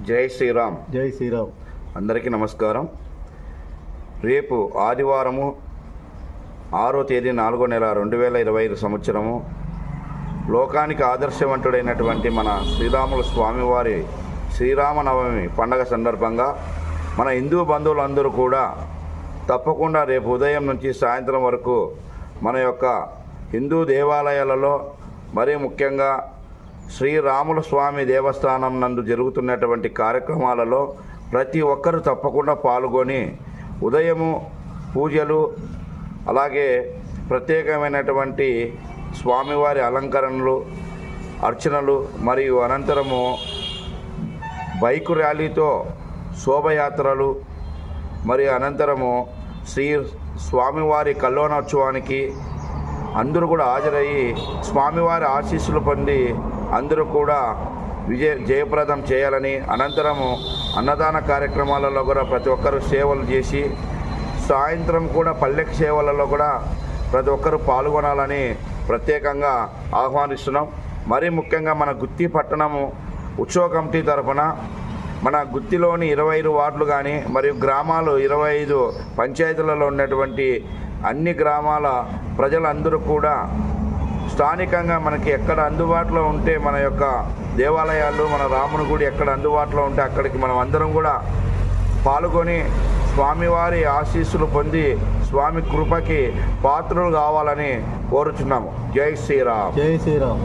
జై శ్రీరామ్. జై శ్రీరామ్. అందరికీ నమస్కారం. రేపు ఆదివారము 6వ తేదీ 4వ నెల 2025 సంవత్సరము లోకానికి ఆదర్శవంతుడైనటువంటి మన శ్రీరాముల స్వామివారి శ్రీరామనవమి పండగ సందర్భంగా మన హిందూ బంధువులందరూ కూడా తప్పకుండా రేపు ఉదయం నుంచి సాయంత్రం వరకు మన యొక్క హిందూ దేవాలయాలలో మరీ ముఖ్యంగా శ్రీరాముల స్వామి దేవస్థానం నందు జరుగుతున్నటువంటి కార్యక్రమాలలో ప్రతి ఒక్కరూ తప్పకుండా పాల్గొని ఉదయము పూజలు అలాగే ప్రత్యేకమైనటువంటి స్వామివారి అలంకరణలు అర్చనలు మరియు అనంతరము బైకు ర్యాలీతో శోభయాత్రలు మరియు అనంతరము శ్రీ స్వామివారి కళ్యాణోత్సవానికి అందరూ కూడా హాజరయ్యి స్వామివారి ఆశీస్సులు పొంది అందరూ కూడా జయప్రదం చేయాలని, అనంతరము అన్నదాన కార్యక్రమాలలో కూడా ప్రతి ఒక్కరూ సేవలు చేసి సాయంత్రం కూడా పల్లెకి సేవలలో కూడా ప్రతి ఒక్కరూ పాల్గొనాలని ప్రత్యేకంగా ఆహ్వానిస్తున్నాం. మరీ ముఖ్యంగా మన గుత్తి పట్టణము ఉత్సవ కమిటీ తరఫున మన గుత్తిలోని 25 వార్డులు కానీ మరియు గ్రామాలు 25 పంచాయతీలలో ఉన్నటువంటి అన్ని గ్రామాల ప్రజలందరూ కూడా స్థానికంగా మనకి ఎక్కడ అందుబాటులో ఉంటే మన యొక్క దేవాలయాలు, మన రాముని గుడి ఎక్కడ అందుబాటులో ఉంటే అక్కడికి మనం అందరం కూడా పాల్గొని స్వామివారి ఆశీస్సులు పొంది స్వామి కృపకి పాత్రలు కావాలని కోరుచున్నాము. జై శ్రీరామ్. జై శ్రీరామ్.